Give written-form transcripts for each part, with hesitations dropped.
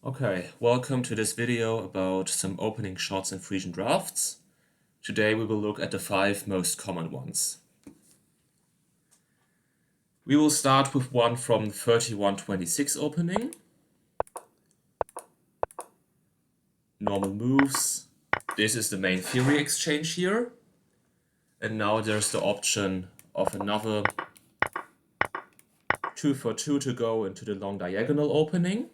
Okay, welcome to this video about some opening shots in Frisian Draughts. Today we will look at the 5 most common ones. We will start with one from 31-26 opening. Normal moves. This is the main theory exchange here. And now there's the option of another 2 for 2 to go into the long diagonal opening.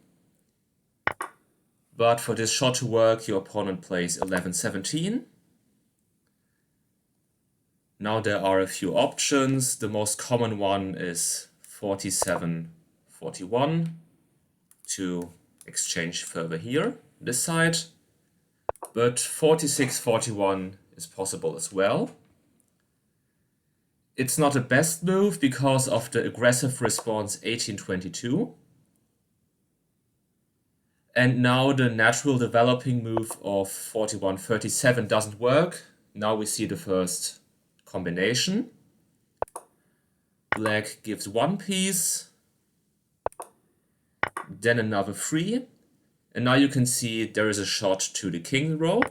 But for this shot to work, your opponent plays 11-17. Now there are a few options. The most common one is 47-41 to exchange further here, this side. But 46-41 is possible as well. It's not the best move because of the aggressive response 18-22. And now the natural developing move of 41-37 doesn't work. Now we see the first combination. Black gives one piece, then another 3. And now you can see there is a shot to the king row.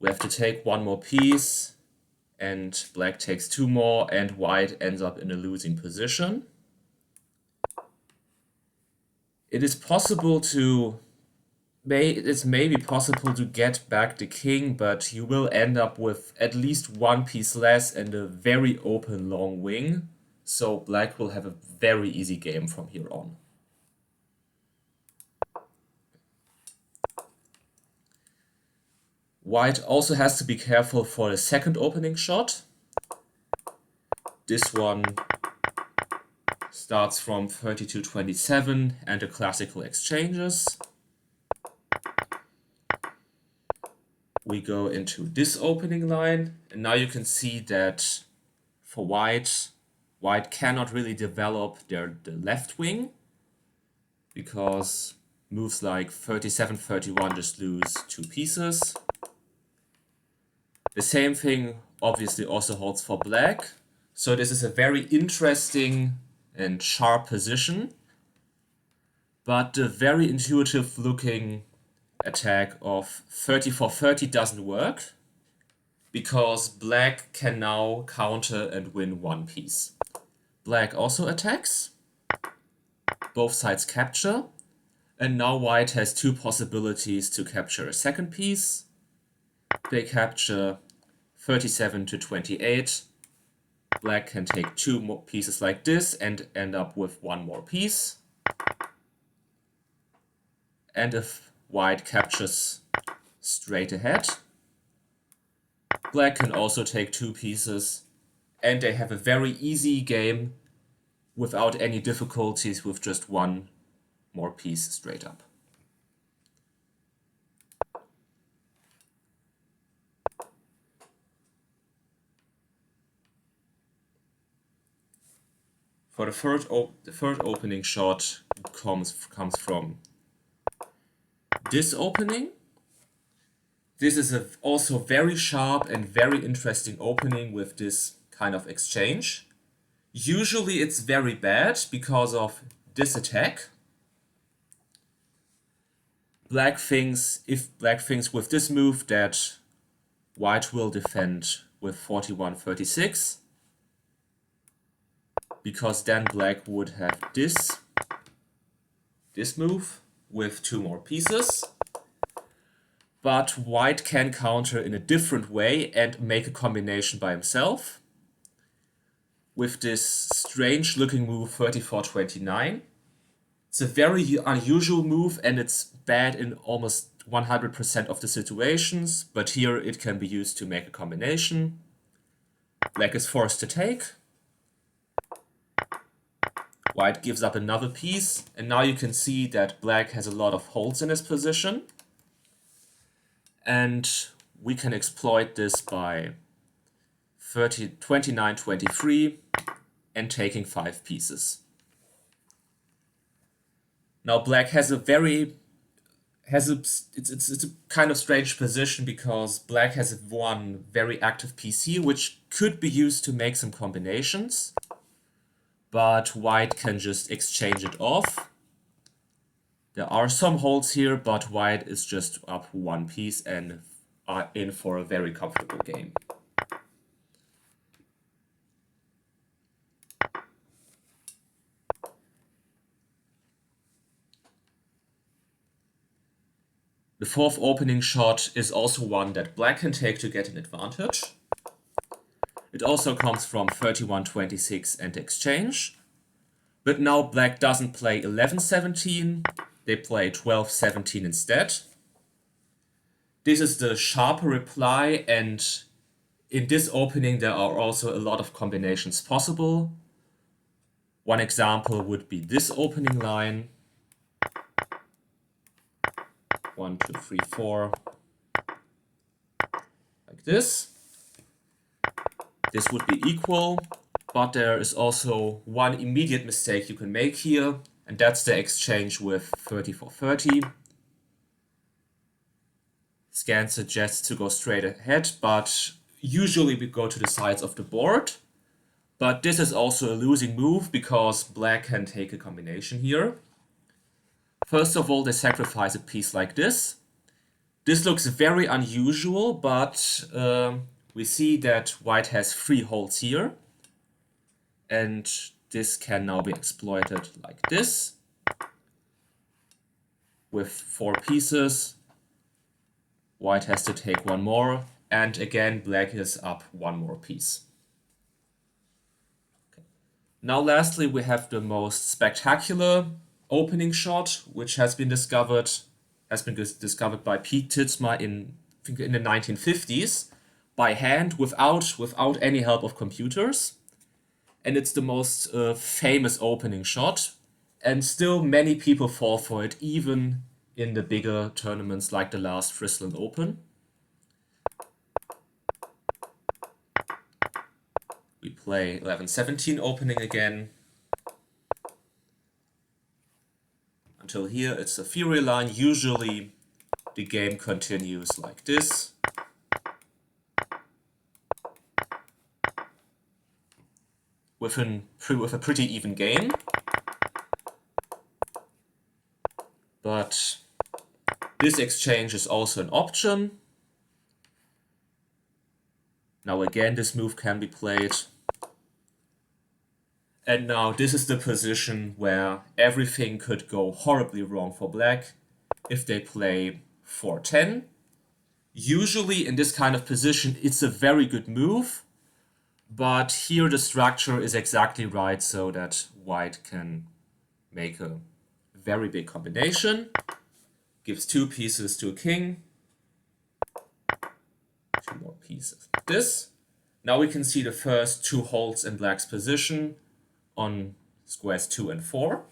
We have to take one more piece, and black takes 2 more, and white ends up in a losing position. It is possible to it's maybe possible to get back the king, but you will end up with at least one piece less and a very open long wing. So black will have a very easy game from here on. White also has to be careful for the second opening shot. This one starts from 32-27 and the classical exchanges. We go into this opening line, and now you can see that for white cannot really develop the left wing because moves like 37-31 just lose 2 pieces. The same thing obviously also holds for black. So this is a very interesting and sharp position, but the very intuitive looking attack of 34-30 doesn't work because black can now counter and win one piece. Black also attacks, both sides capture, and now white has 2 possibilities to capture a second piece. They capture 37-28. Black can take 2 more pieces like this and end up with 1 more piece. And if white captures straight ahead, black can also take 2 pieces, and they have a very easy game without any difficulties with just 1 more piece straight up. For the third opening shot comes from this opening. This is also very sharp and very interesting opening with this kind of exchange. Usually it's very bad because of this attack. If black thinks with this move that white will defend with 41-36, because then black would have this move with 2 more pieces. But white can counter in a different way and make a combination by himself with this strange looking move 34-29. It's a very unusual move and it's bad in almost 100% of the situations, but here it can be used to make a combination. Black is forced to take. White gives up another piece, and now you can see that black has a lot of holes in his position. And we can exploit this by 29-23 and taking 5 pieces. Now black has a it's a kind of strange position because black has one very active piece here which could be used to make some combinations, but white can just exchange it off. There are some holds here, but white is just up one piece and are in for a very comfortable game. The fourth opening shot is also one that black can take to get an advantage. It also comes from 31-26 and exchange. But now black doesn't play 11-17, they play 12-17 instead. This is the sharper reply, and in this opening there are also a lot of combinations possible. One example would be this opening line. 1, 2, 3, 4. Like this. This would be equal, but there is also one immediate mistake you can make here, and that's the exchange with 34-30. Scan suggests to go straight ahead, but usually we go to the sides of the board. But this is also a losing move because black can take a combination here. First of all, they sacrifice a piece like this. This looks very unusual, but we see that white has 3 holds here. And this can now be exploited like this. With 4 pieces, white has to take one more. And again, black is up one more piece. Okay. Now lastly, we have the most spectacular opening shot, which has been discovered by Pete Titsma in the 1950s by hand without any help of computers. And it's the most famous opening shot. And still many people fall for it, even in the bigger tournaments like the last Friesland Open. We play 11-17 opening again. Until here it's a theory line. Usually the game continues like this. With a pretty even game. But this exchange is also an option. Now again, this move can be played. And now this is the position where everything could go horribly wrong for black if they play 4-10. Usually in this kind of position, it's a very good move. But here the structure is exactly right so that white can make a very big combination. Gives 2 pieces to a king. 2 more pieces like this. Now we can see the first 2 holds in black's position on squares 2 and 4.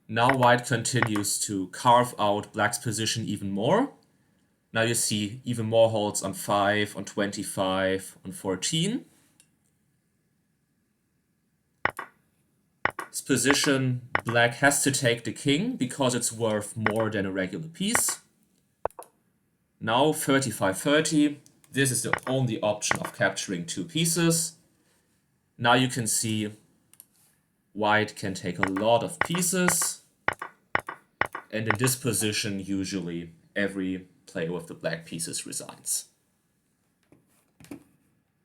Now white continues to carve out black's position even more. Now you see even more holds on 5, on 25, on 14. This position, black has to take the king because it's worth more than a regular piece. Now 35-30. This is the only option of capturing 2 pieces. Now you can see white can take a lot of pieces. And in this position, usually every player with the black pieces resigns.